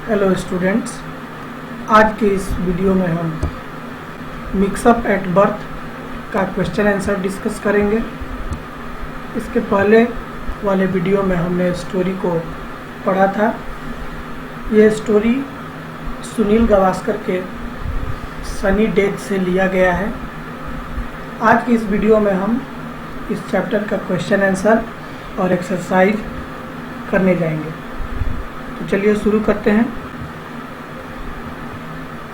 Hello students, आज के इस वीडियो में हम मिक्सअप एट बर्थ का क्वेश्चन आंसर डिस्कस करेंगे। इसके पहले वाले वीडियो में हमने स्टोरी को पढ़ा था। ये स्टोरी सुनील गावस्कर के सनी डेज से लिया गया है। आज की इस वीडियो में हम इस चैप्टर का क्वेश्चन आंसर और एक्सरसाइज करने जाएंगे। तो चलिए शुरू करते हैं।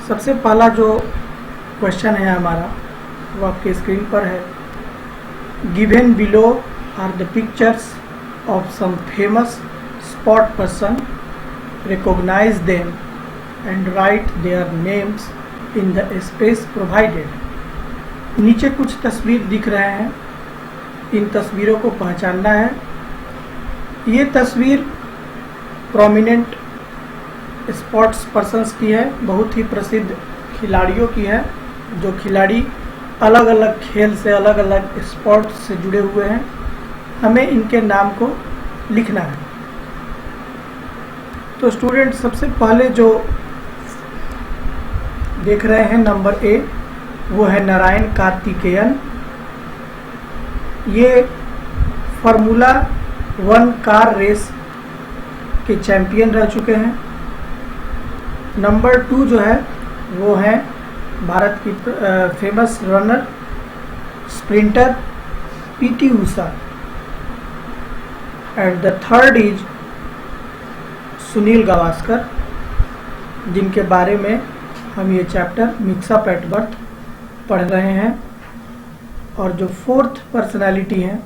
सबसे पहला जो क्वेश्चन है हमारा वो आपके स्क्रीन पर है। Given below are the pictures of some famous spot person, recognize them and write their names in the space provided. नीचे कुछ तस्वीर दिख रहे हैं, इन तस्वीरों को पहचानना है। ये तस्वीर प्रोमिनेंट स्पोर्ट्स पर्सन्स की है, बहुत ही प्रसिद्ध खिलाड़ियों की है, जो खिलाड़ी अलग अलग खेल से, अलग अलग स्पोर्ट्स से जुड़े हुए हैं। हमें इनके नाम को लिखना है। तो स्टूडेंट, सबसे पहले जो देख रहे हैं नंबर ए, वो है नारायण कार्तिकेयन। ये फार्मूला 1 कार रेस के चैंपियन रह चुके हैं। नंबर 2 जो है वो है भारत की famous runner sprinter PT Usha. And the third is Sunil Gavaskar, जिनके बारे में हम ये चैप्टर मिक्सअप एट बर्थ पढ़ रहे हैं। और जो फोर्थ पर्सनालिटी हैं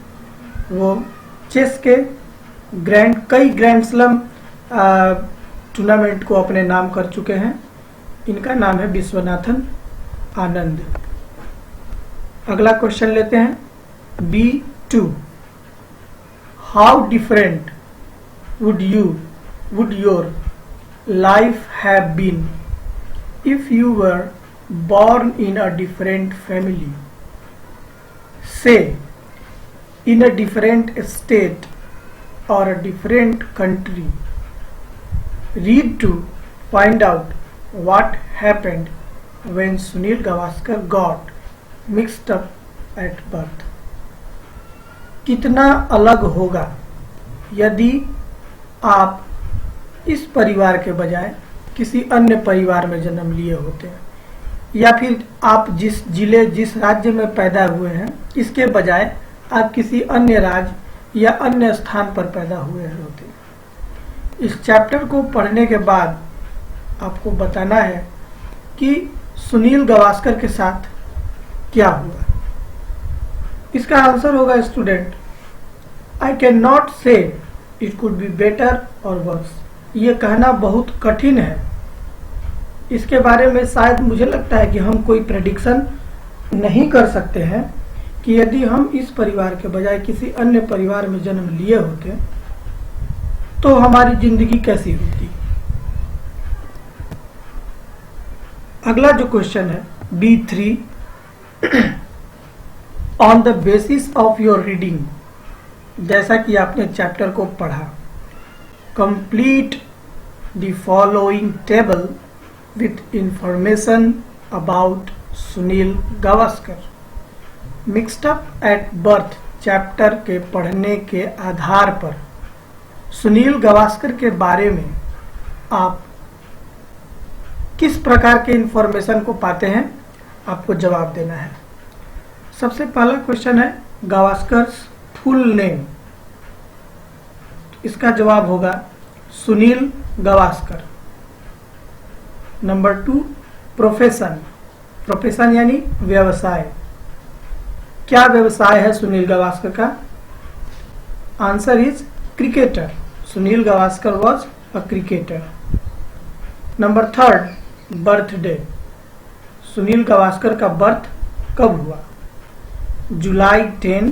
वो चेस के कई ग्रैंड स्लैम टूर्नामेंट को अपने नाम कर चुके हैं। इनका नाम है विश्वनाथन आनंद। अगला क्वेश्चन लेते हैं B2। How different would your life have been if you were born in a different family, say in a different state or a different country? Read to find out what happened when Sunil Gavaskar got mixed up at birth. कितना अलग होगा यदि आप इस परिवार के बजाय किसी अन्य परिवार में जन्म लिए होते हैं, या फिर आप जिस जिले, जिस राज्य में पैदा हुए हैं, इसके बजाय आप किसी अन्य राज्य या अन्य स्थान पर पैदा हुए होते। इस चैप्टर को पढ़ने के बाद आपको बताना है कि सुनील गावस्कर के साथ क्या हुआ। इसका आंसर होगा स्टूडेंट, आई कैन नॉट से इट कुड बी बेटर और वर्स। ये कहना बहुत कठिन है। इसके बारे में शायद मुझे लगता है कि हम कोई प्रेडिक्शन नहीं कर सकते हैं कि यदि हम इस परिवार के बजाय किसी अन्य परिवार में जन्म लिए होते तो हमारी जिंदगी कैसी होती। अगला जो क्वेश्चन है B3। On the basis of your reading, जैसा कि आपने चैप्टर को पढ़ा, complete the following table with information about Sunil Gavaskar. Mixed up at birth chapter के पढ़ने के आधार पर सुनील गावस्कर के बारे में आप किस प्रकार के इंफॉर्मेशन को पाते हैं, आपको जवाब देना है। सबसे पहला क्वेश्चन है गावस्कर्स फुल नेम। इसका जवाब होगा सुनील गावस्कर। नंबर 2, प्रोफेशन यानी व्यवसाय। क्या व्यवसाय है सुनील गावस्कर का? Answer is cricketer. Sunil Gavaskar was a cricketer. Number 3, birthday. Sunil Gavaskar का बर्थ कब हुआ? जुलाई 10,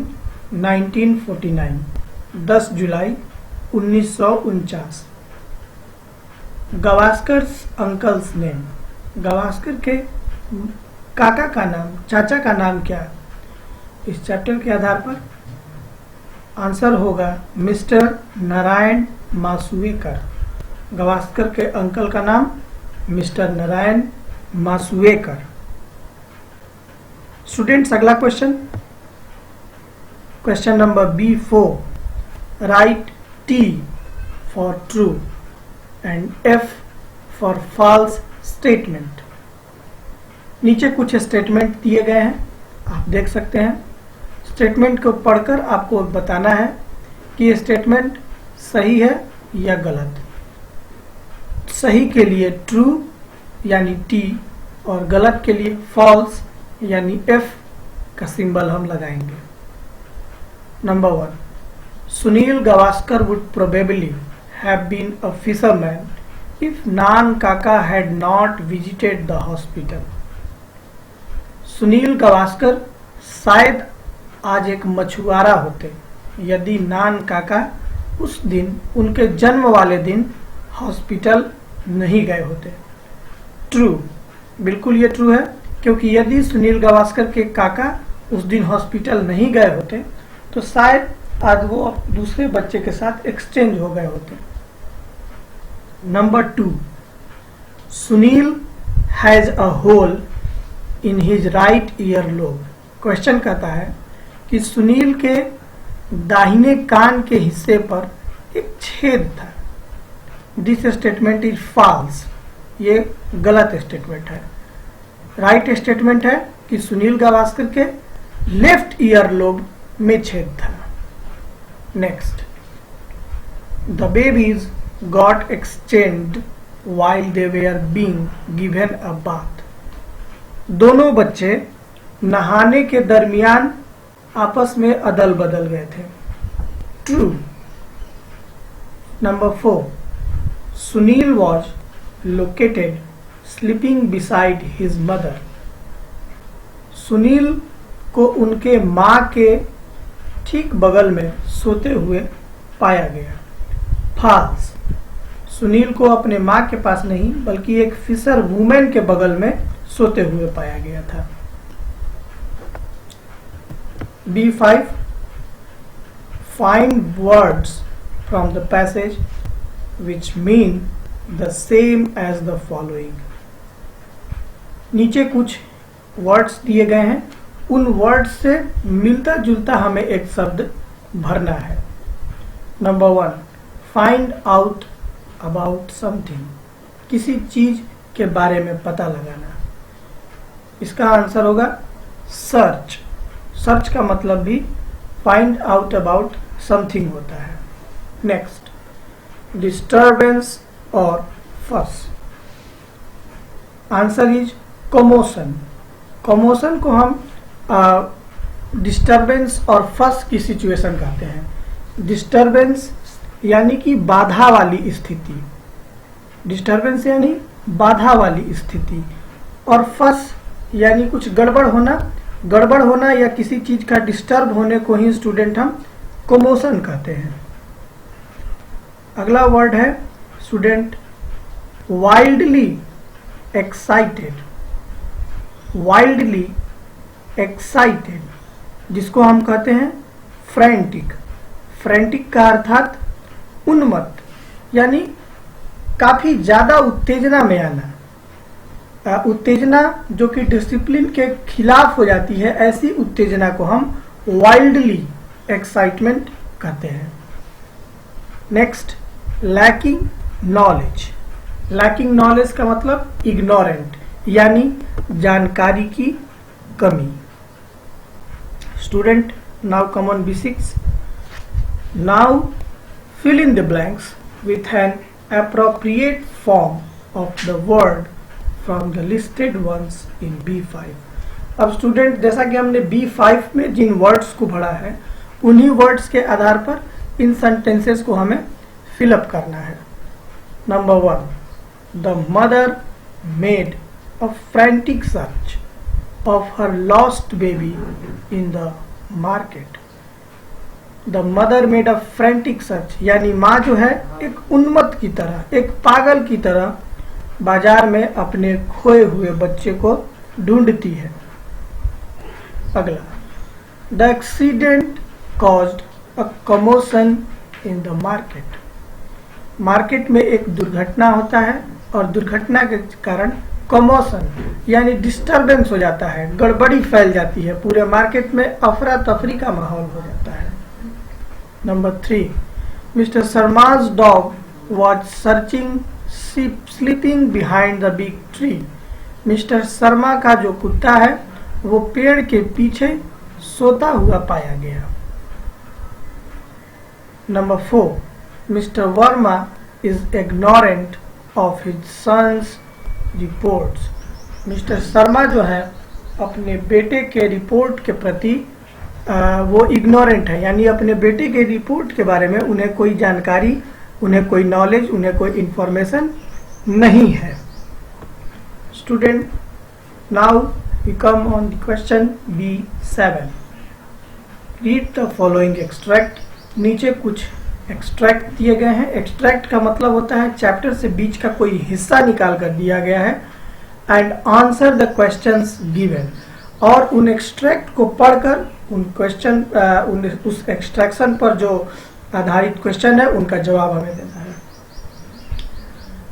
1949, 10 जुलाई 1949। गावस्कर्स अंकल्स नेम। गावस्कर के काका का नाम, चाचा का नाम क्या? इस चैप्टर के आधार पर आंसर होगा मिस्टर नारायण मासुएकर। गावस्कर के अंकल का नाम मिस्टर नारायण मासुएकर। स्टूडेंट्स, अगला question, question number B4, write T for true and F for false statement. नीचे कुछ स्टेटमेंट दिए गए हैं, आप देख सकते हैं। स्टेटमेंट को पढ़कर आपको बताना है कि ये स्टेटमेंट सही है या गलत। सही के लिए ट्रू यानी T और गलत के लिए फॉल्स यानी F का सिंबल हम लगाएंगे। Number 1, Sunil Gavaskar would probably have been a fisherman if Nan Kaka had not visited the hospital. Sunil Gavaskar शायद आज एक मछुआरा होते यदि नान काका उस दिन, उनके जन्म वाले दिन, हॉस्पिटल नहीं गए होते। ट्रू, बिल्कुल ये ट्रू है, क्योंकि यदि सुनील गावस्कर के काका उस दिन हॉस्पिटल नहीं गए होते तो शायद आज वो दूसरे बच्चे के साथ एक्सचेंज हो गए होते। Number 2, Sunil has a hole in his right ear lobe. Question कहता है कि सुनील के दाहिने कान के हिस्से पर एक छेद था। दिस स्टेटमेंट इज फॉल्स, ये गलत स्टेटमेंट है। राइट स्टेटमेंट है कि सुनील गावस्कर के लेफ्ट ईयर लोब में छेद था। Next, the babies got exchanged while they were being given a bath। दोनों बच्चे नहाने के दरमियान आपस में अदल बदल गए थे। True. Number 4, Sunil was located sleeping beside his mother। Sunil को उनके माँ के ठीक बगल में सोते हुए पाया गया। फॉल्स, सुनील को अपने माँ के पास नहीं बल्कि एक फिशर वुमेन के बगल में सोते हुए पाया गया था। B5, find words from the passage which mean the same as the following। नीचे कुछ वर्ड्स दिए गए हैं, उन वर्ड्स से मिलता जुलता हमें एक शब्द भरना है। Number 1, find out about something, किसी चीज के बारे में पता लगाना। इसका आंसर होगा सर्च। सर्च का मतलब भी फाइंड आउट अबाउट समथिंग होता है। नेक्स्ट, डिस्टर्बेंस और फस। Answer is commotion. कमोशन को हम डिस्टर्बेंस और फस की सिचुएशन कहते हैं। डिस्टर्बेंस यानी कि बाधा वाली स्थिति, डिस्टर्बेंस यानी बाधा वाली स्थिति, और फस यानी कुछ गड़बड़ होना। गड़बड़ होना या किसी चीज का डिस्टर्ब होने को ही स्टूडेंट हम कमोशन कहते हैं। अगला वर्ड है student wildly excited. Wildly excited, जिसको हम कहते हैं फ्रैंटिक। फ्रैंटिक का अर्थात उन्मत्त, यानी काफी ज्यादा उत्तेजना में आना। उत्तेजना जो कि डिसिप्लिन के खिलाफ हो जाती है, ऐसी उत्तेजना को हम वाइल्डली एक्साइटमेंट कहते हैं। Next, lacking knowledge. Lacking knowledge का मतलब इग्नोरेंट, यानी जानकारी की कमी। Student, now come on B6। Now fill in the blanks with an appropriate form of the word from the listed ones in B5। अब student, जैसा कि हमने B5 में जिन वर्ड्स को पढ़ा है, उन्हीं वर्ड्स के आधार पर इन सेंटेंसेस को हमें फिलअप करना है। Number 1, the mother made a frantic search of her lost baby in the market. The mother made a frantic search, यानी माँ जो है एक उन्मत्त की तरह, एक पागल की तरह बाजार में अपने खोए हुए बच्चे को ढूंढती है। अगला, the accident caused a commotion in the market. Market में एक दुर्घटना होता है और दुर्घटना के कारण कमोशन यानी डिस्टरबेंस हो जाता है, गड़बड़ी फैल जाती है, पूरे मार्केट में अफरा तफरी का माहौल हो जाता है। Number 3, mister Sharma's dog was sleeping behind the big tree. Mister Sharma का जो कुत्ता है वो पेड़ के पीछे सोता हुआ पाया गया। Number 4, mister Verma is ignorant of his son's reports. Mister Sharma जो है अपने बेटे के रिपोर्ट के प्रति वो इग्नोरेंट है, यानी अपने बेटे के रिपोर्ट के बारे में उन्हें कोई जानकारी, उन्हें कोई नॉलेज, उन्हें कोई इंफॉर्मेशन नहीं है। Student, now we come on the question B7। Read the following extract. नीचे कुछ एक्सट्रैक्ट दिए गए हैं। एक्सट्रैक्ट का मतलब होता है चैप्टर से बीच का कोई हिस्सा निकाल कर दिया गया है। And answer the questions given, और उन एक्सट्रैक्ट को पढ़कर उन क्वेश्चन उस एक्सट्रैक्शन पर जो आधारित क्वेश्चन है उनका जवाब हमें देना है।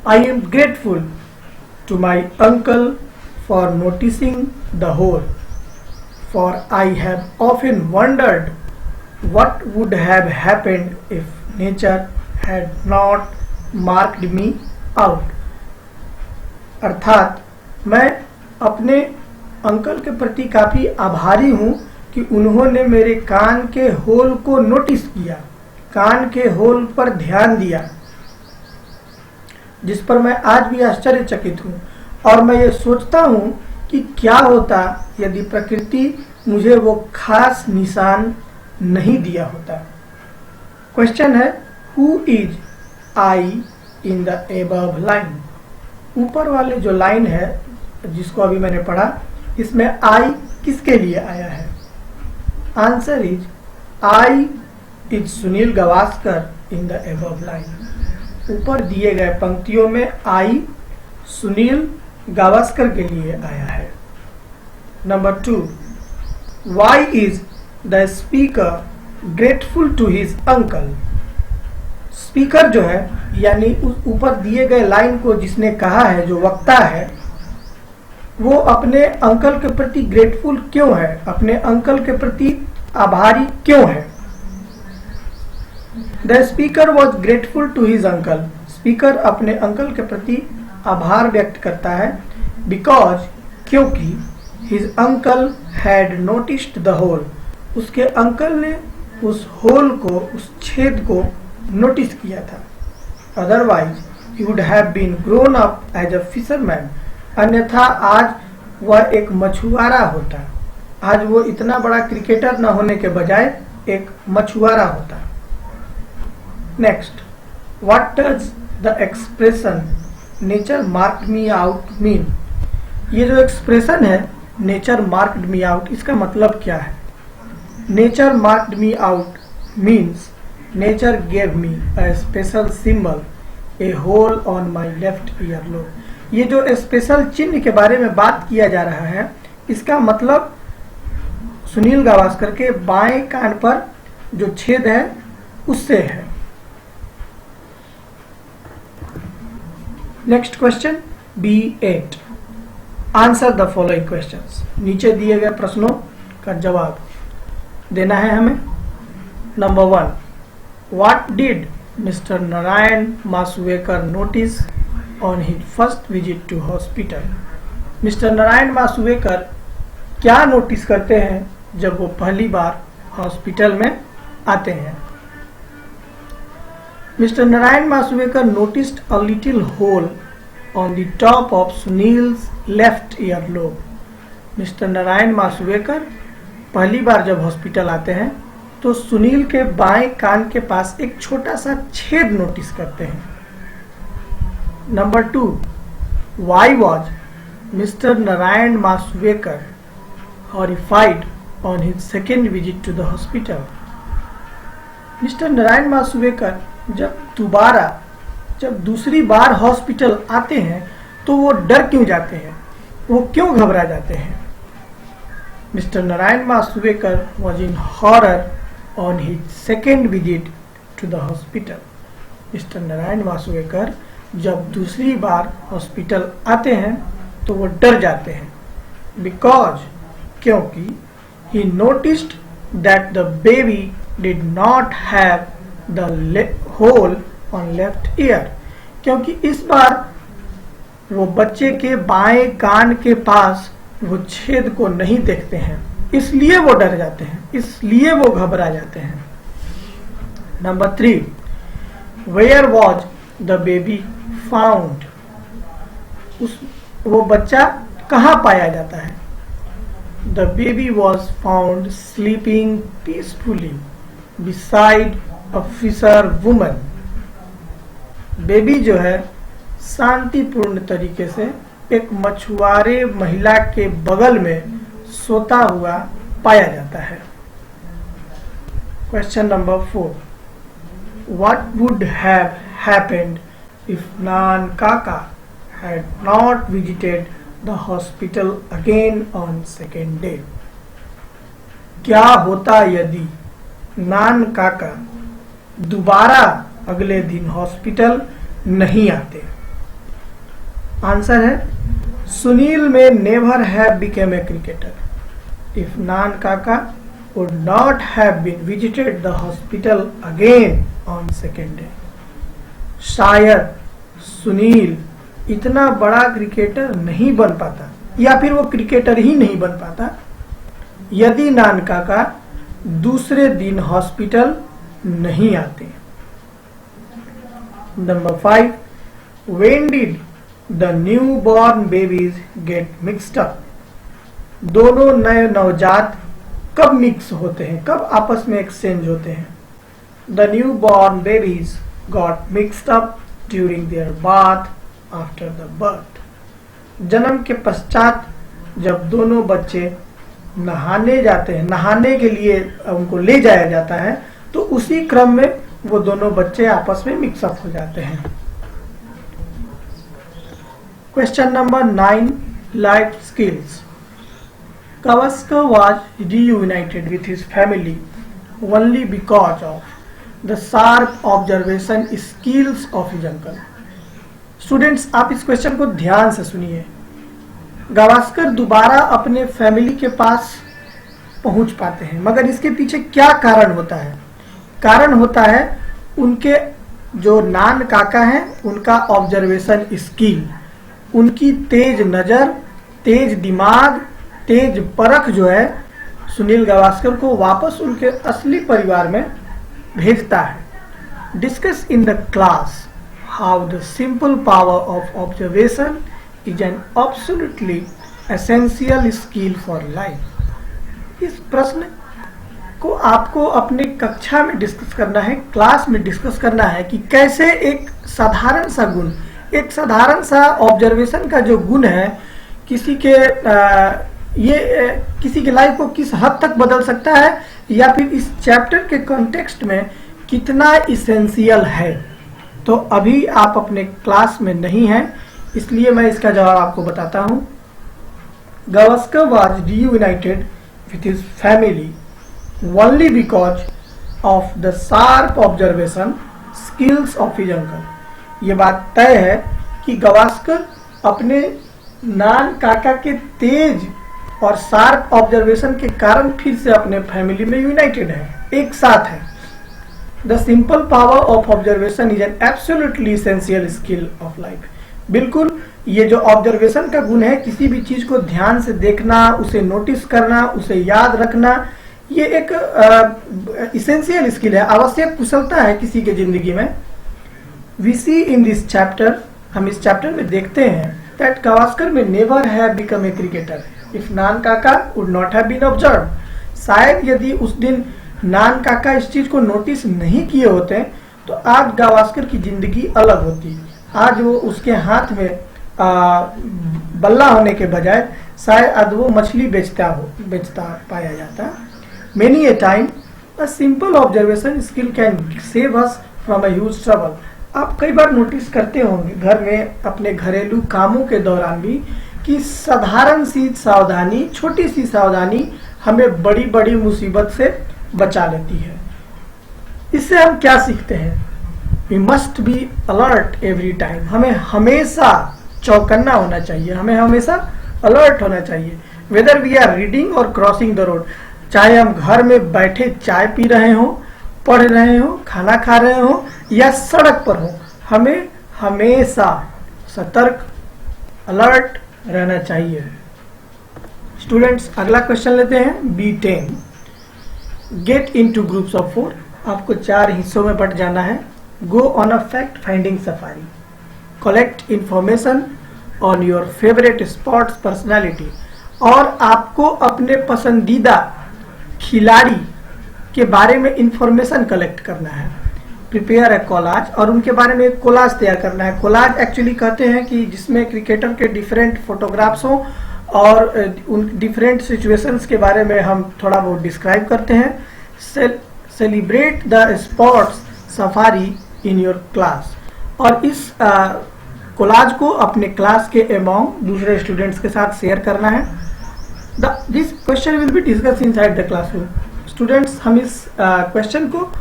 I am grateful to my uncle for noticing the hole, for I have often wondered what would have happened if nature had not marked me out। अर्थात मैं अपने अंकल के प्रति काफी आभारी हूं कि उन्होंने मेरे कान के होल को नोटिस किया, कान के होल पर ध्यान दिया, जिस पर मैं आज भी आश्चर्यचकित हूं। और मैं ये सोचता हूं कि क्या होता यदि प्रकृति मुझे वो खास निशान नहीं दिया होता। क्वेश्चन है, who is I in the above line. ऊपर वाले जो लाइन है जिसको अभी मैंने पढ़ा, इसमें आई किसके लिए आया है? Answer is I is Sunil Gavaskar in the above line. ऊपर दिए गए पंक्तियों में आई सुनील गावस्कर के लिए आया है। Number 2, why is the speaker grateful to his uncle. Speaker जो है यानी उस ऊपर दिए गए लाइन को जिसने कहा है, जो वक्ता है, वो अपने अंकल के प्रति ग्रेटफुल क्यों है, अपने अंकल के प्रति आभारी क्यों है? The speaker was grateful to his uncle. Speaker अपने अंकल के प्रति आभार व्यक्त करता है बिकॉज, क्योंकि his uncle had noticed the hole, उसके अंकल ने उस होल को, उस छेद को नोटिस किया था। Otherwise he would have been grown up as a fisherman, अन्यथा आज वह एक मछुआरा होता। आज वो इतना बड़ा क्रिकेटर न होने के बजाय एक मछुआरा होता। Next, what does the expression nature marked me out mean. ये जो एक्सप्रेशन है नेचर मार्क्ड मी आउट, इसका मतलब क्या है? Nature marked me out means nature gave me a special symbol, a hole on my left earlobe. ये जो special चिन्ह के बारे में बात किया जा रहा है, इसका मतलब सुनील गावस्कर के बाएं कान पर जो छेद है उससे है। Next question B8। Answer the following questions. नीचे दिए गए प्रश्नों का जवाब देना है हमें। Number 1, what did mister Narayan Masuvekar notice on his first visit to hospital. Mister Narayan Masuvekar क्या नोटिस करते हैं जब वो पहली बार हॉस्पिटल में आते हैं? Mister Narayan Masuvekar noticed a little hole on the top of Sunil's left earlobe. Mister Narayan Masuvekar पहली बार जब हॉस्पिटल आते हैं तो सुनील के बाएं कान के पास एक छोटा सा छेद नोटिस करते हैं। Number 2, why was mister Narayan Masuvekar horrified on his second visit to the hospital. Mister Narayan Masuvekar जब दूसरी बार हॉस्पिटल आते हैं तो वो डर क्यों जाते हैं, वो क्यों घबरा जाते हैं? Mr. Narayan Masuvekar was in horror on his second visit to the hospital. Mister Narayan Vasudekar जब दूसरी बार हॉस्पिटल आते हैं तो वो डर जाते हैं, बिकॉज क्योंकि he noticed that the baby did not have the hole on left ear, क्योंकि इस बार वो बच्चे के बाएं कान के पास वो छेद को नहीं देखते हैं, इसलिए वो डर जाते हैं, इसलिए वो घबरा जाते हैं। Number 3, where was the baby found, वो बच्चा कहाँ पाया जाता है? The baby was found sleeping peacefully beside a fisher woman. Baby जो है शांतिपूर्ण तरीके से एक मछुआरे महिला के बगल में सोता हुआ पाया जाता है। Question number 4, What would have happened if Nan Kaka had not visited the hospital again on second day? क्या होता यदि नान काका दोबारा अगले दिन हॉस्पिटल नहीं आते? आंसर है Sunil may never have become a cricketer if Nan Kaka would not have been visited the hospital again on second day. शायद सुनील इतना बड़ा क्रिकेटर नहीं बन पाता, या फिर वो क्रिकेटर ही नहीं बन पाता यदि नान काका दूसरे दिन हॉस्पिटल नहीं आते। Number 5, when did the newborn babies get mixed up? दोनों नए नवजात कब मिक्स होते हैं, कब आपस में एक्सचेंज होते हैं? The newborn babies got mixed up during their bath after the birth. जन्म के पश्चात जब दोनों बच्चे नहाने जाते हैं, नहाने के लिए उनको ले जाया जाता है, तो उसी क्रम में वो दोनों बच्चे आपस में मिक्सअप हो जाते हैं। Question number 9, life skills. Gavaskar was reunited with his family only because of the sharp observation skills of his uncle. Students, आप इस क्वेश्चन को ध्यान से सुनिए। गावस्कर दोबारा अपने फैमिली के पास पहुंच पाते हैं, मगर इसके पीछे क्या कारण होता है? कारण होता है उनके जो नान काका हैं उनका ऑब्जर्वेशन स्किल, उनकी तेज नजर, तेज दिमाग, तेज परख जो है सुनील गावस्कर को वापस उनके असली परिवार में भेजता है। Discuss in the class how the simple power of observation is an absolutely essential skill for life. इस प्रश्न को आपको अपने कक्षा में डिस्कस करना है, क्लास में डिस्कस करना है कि कैसे एक साधारण सा गुण, एक साधारण सा ऑब्जर्वेशन का जो गुण है किसी के किसी की लाइफ को किस हद तक बदल सकता है, या फिर इस चैप्टर के कॉन्टेक्स्ट में कितना इसेंशियल है। तो अभी आप अपने क्लास में नहीं हैं, इसलिए मैं इसका जवाब आपको बताता हूं। Gavaskar was reunited with his family only because of the sharp observation skills of his uncle. ये बात तय है कि गावस्कर अपने नान काका के तेज और शार्प ऑब्जर्वेशन के कारण फिर से अपने फैमिली में यूनाइटेड है, एक साथ है। The simple power of observation is an absolutely essential skill of life. बिल्कुल, ये जो ऑब्जर्वेशन का गुण है, किसी भी चीज को ध्यान से देखना, उसे नोटिस करना, उसे याद रखना, ये एक इसेंशियल स्किल है, आवश्यक कुशलता है किसी के जिंदगी में। We see in this chapter, हम इस चैप्टर में देखते हैं that Gavaskar may never have become a cricketer if Nan Kaka would not have been observe. शायद यदि उस दिन नान काका इस चीज को नोटिस नहीं किए होते तो आज गावस्कर की जिंदगी अलग होती। आज वो उसके हाथ में बल्ला होने के बजाय शायद वो मछली बेचता पाया जाता। Many A time a simple observation skill can save us from a huge trouble. आप कई बार नोटिस करते होंगे घर में अपने घरेलू कामों के दौरान भी कि साधारण सी सावधानी, छोटी सी सावधानी हमें बड़ी बड़ी मुसीबत से बचा लेती है। इससे हम क्या सीखते हैं? We must be alert every time, हमें हमेशा चौकन्ना होना चाहिए, हमें हमेशा अलर्ट होना चाहिए। वेदर वी आर रीडिंग और क्रॉसिंग द रोड, चाहे हम घर में बैठे चाय पी रहे हो, पढ़ रहे हो, खाना खा रहे हो या सड़क पर हो, हमें हमेशा सतर्क अलर्ट रहना चाहिए। स्टूडेंट्स अगला क्वेश्चन लेते हैं B10। Get into groups of 4, आपको 4 हिस्सों में बट जाना है। Go on a fact finding safari, collect information on your favourite sports personality, और आपको अपने पसंदीदा खिलाड़ी के बारे में इंफॉर्मेशन कलेक्ट करना है। प्रिपेयर ए कोलाज, और उनके बारे में एक कोलाज तैयार करना है। कोलाज एक्चुअली कहते हैं कि जिसमें क्रिकेटर के डिफरेंट फोटोग्राफ्स हों और उन डिफरेंट सिचुएशंस के बारे में हम थोड़ा बहुत डिस्क्राइब करते हैं। Celebrate the sports safari in your class, और इस कोलाज को अपने क्लास के अमॉन्ग दूसरे स्टूडेंट्स के साथ शेयर करना है। This question will be discuss inside the classroom. Students हम इस क्वेश्चन को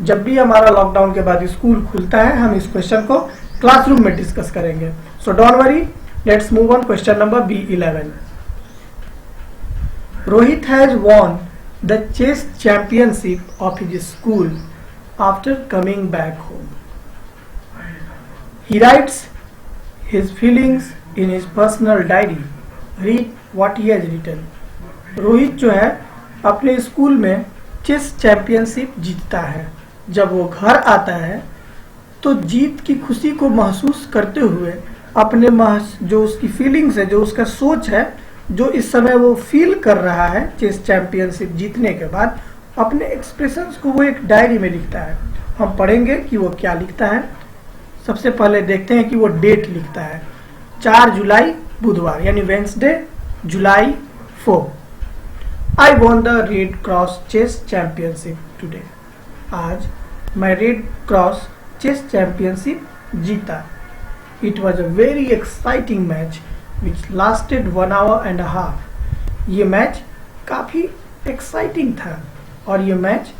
जब भी हमारा लॉकडाउन के बाद स्कूल खुलता है, हम इस क्वेश्चन को क्लासरूम में डिस्कस करेंगे। So don't worry, let's move on question number B11। Rohit has won the chess championship of his school after coming back home. He writes his feelings in his personal diary. Read what he has written. Rohit जो है अपने school में chess championship जीतता है। जब वो घर आता है तो जीत की खुशी को महसूस करते हुए अपने जो उसकी फीलिंग्स है, जो उसका सोच है, जो इस समय वो फील कर रहा है चेस चैंपियनशिप जीतने के बाद, अपने एक्सप्रेशंस को वो एक डायरी में लिखता है। हम पढ़ेंगे कि वो क्या लिखता है। सबसे पहले देखते हैं कि वो डेट लिखता है 4 जुलाई बुधवार, यानी Wednesday July 4। I won the Red Cross Chess Championship today. आज मैं रेड क्रॉस चेस चैंपियनशिप जीता। It was a very exciting match which lasted 1 hour and a half. ये मैच काफी एक्साइटिंग था और ये मैच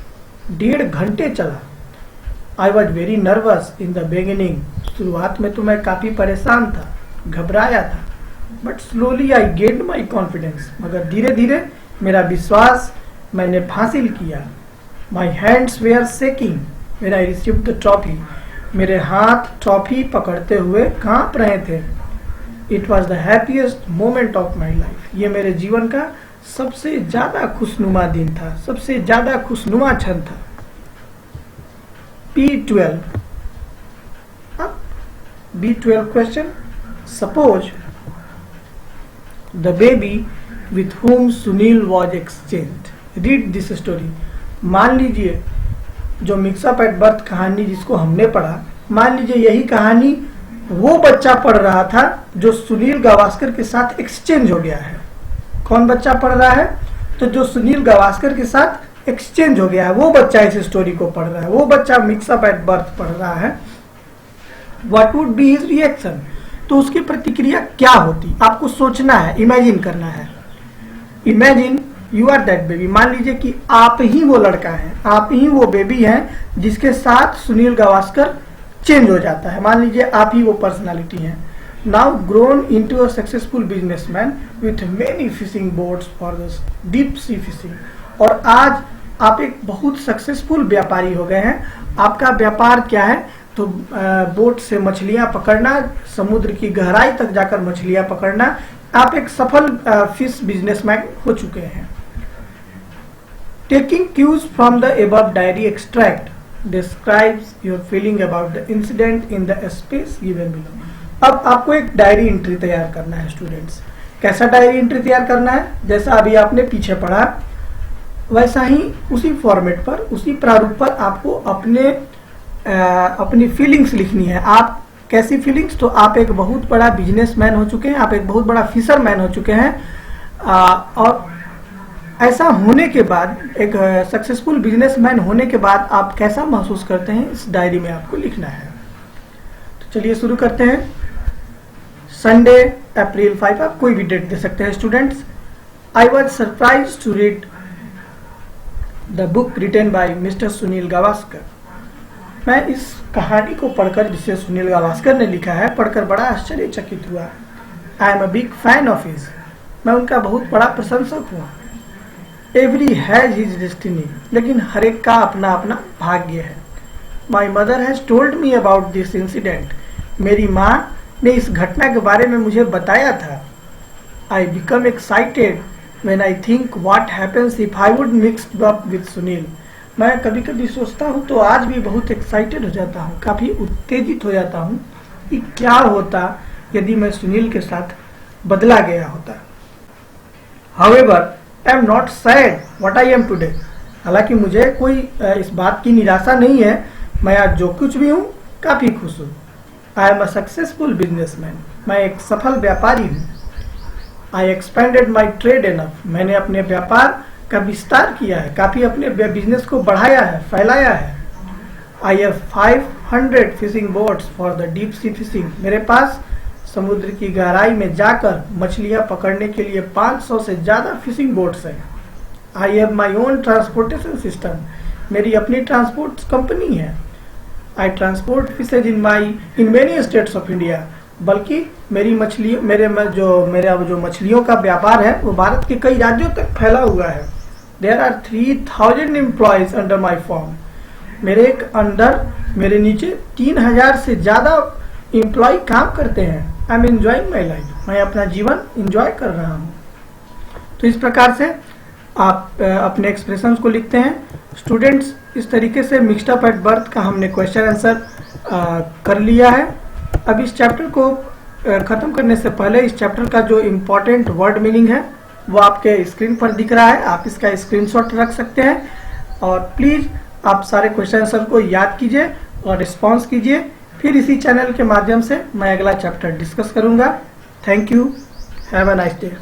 1.5 घंटे चला। I was very nervous in the beginning. शुरुआत में तो मैं काफी परेशान था, घबराया था। But slowly I gained my confidence. मगर धीरे धीरे मेरा विश्वास मैंने हासिल किया। My hands were shaking when I received the trophy. मेरे हाथ ट्रॉफी पकड़ते हुए कांप रहे थे। It was the happiest moment of my life. ये मेरे जीवन का सबसे ज्यादा खुशनुमा दिन था, सबसे ज्यादा खुशनुमा क्षण था। B12 question. Suppose the baby with whom Sunil was exchanged. Read this story. मान लीजिए जो मिक्सअप एट बर्थ कहानी जिसको हमने पढ़ा, मान लीजिए यही कहानी वो बच्चा पढ़ रहा था जो सुनील गावस्कर के साथ एक्सचेंज हो गया है। कौन बच्चा पढ़ रहा है? तो जो सुनील गावस्कर के साथ एक्सचेंज हो गया है वो बच्चा इस स्टोरी को पढ़ रहा है, वो बच्चा मिक्सअप एट बर्थ पढ़ रहा है। What would be his reaction? तो उसकी प्रतिक्रिया क्या होती? आपको सोचना है, इमेजिन करना है। Imagine you are that baby. मान लीजिए कि आप ही वो लड़का है, आप ही वो बेबी है जिसके साथ सुनील गावस्कर चेंज हो जाता है। मान लीजिए आप ही वो पर्सनालिटी है। Now grown into a successful businessman with many fishing boats for the deep sea fishing. और आज आप एक बहुत सक्सेसफुल व्यापारी हो गए हैं। आपका व्यापार क्या है? तो बोट से मछलियां पकड़ना, समुद्र की गहराई तक जाकर मछलियां पकड़ना। आप एक सफल फिश बिजनेसमैन हो चुके हैं। Taking cues from the above diary extract describes your feeling about the incident in the space given below. अब आपको एक डायरी एंट्री तैयार करना है स्टूडेंट्स। कैसा डायरी एंट्री तैयार करना है? जैसा अभी आपने पीछे पढ़ा वैसा ही उसी फॉर्मेट पर, उसी प्रारूप पर आपको अपनी फीलिंग्स लिखनी है। आप कैसी फीलिंग्स? तो आप एक बहुत बड़ा बिजनेसमैन हो चुके हैं, आप एक बहुत बड़ा फिशरमैन हो चुके हैं, और ऐसा होने के बाद, एक सक्सेसफुल बिजनेसमैन होने के बाद आप कैसा महसूस करते हैं, इस डायरी में आपको लिखना है। तो चलिए शुरू करते हैं। संडे अप्रैल 5, आप कोई भी डेट दे सकते हैं students. I was surprise to read the book written by mister Sunil Gavaskar. मैं इस कहानी को पढ़कर, जिसे सुनील गावस्कर ने लिखा है, पढ़कर बड़ा आश्चर्यचकित हुआ। I am a big fan of his. मैं उनका बहुत बड़ा प्रशंसक हूँ। एवरी हैज हिज डेस्टिनी, लेकिन हर एक का अपना अपना भाग्य है। My mother has told me about this incident. मेरी माँ ने इस घटना के बारे में मुझे बताया था। I become excited when I think what happens if I would mixed up with Sunil. मैं कभी कभी सोचता हूँ तो आज भी बहुत एक्साइटेड हो जाता हूँ, काफ़ी उत्तेजित हो जाता हूँ कि क्या होता यदि मैं सुनील के साथ बदला गया होता। However, I am not sad what I am today। हालांकि मुझे कोई इस बात की निराशा नहीं है, मैं आज जो कुछ भी हूँ काफ़ी खुश हूँ। I am a successful businessman। मैं एक सफल व्यापारी हूँ। I expanded my trade enough। मैंने अपने व्यापार का विस्तार किया है, काफ़ी अपने बिजनेस को बढ़ाया है, फैलाया है। I have 500 fishing boats for the deep sea fishing। मेरे पास समुद्र की गहराई में जाकर मछलियां पकड़ने के लिए 500 से ज़्यादा फिशिंग बोट्स हैं। I have my own transportation system। मेरी अपनी ट्रांसपोर्ट कंपनी है। I transport fishes in many states of India। बल्कि मेरा जो मछलियों का व्यापार है वो भारत के कई राज्यों तक फैला हुआ है। There are 3000 employees under my form. मेरे नीचे 3000 से ज़्यादा एम्प्लॉय काम करते हैं। I am enjoying my life. मैं अपना जीवन एंजॉय कर रहा हूँ। तो इस प्रकार से आप अपने एक्सप्रेशंस को लिखते हैं। स्टूडेंट्स, इस तरीके से मिक्स्ड अप एट बर्थ का हमने क्वेश्चन आंसर कर लिया है। अब इस चैप्टर को ख़त्म करने से पहले इस चैप्टर का जो इम्पोर्टेंट वर्ड मीनिंग है वो आपके स्क्रीन पर दिख रहा है। आप इसका स्क्रीनशॉट रख सकते हैं और प्लीज़ आप सारे क्वेश्चन आंसर को याद कीजिए और रिस्पॉन्स कीजिए। फिर इसी चैनल के माध्यम से मैं अगला चैप्टर डिस्कस करूँगा। Thank you. Have a nice day.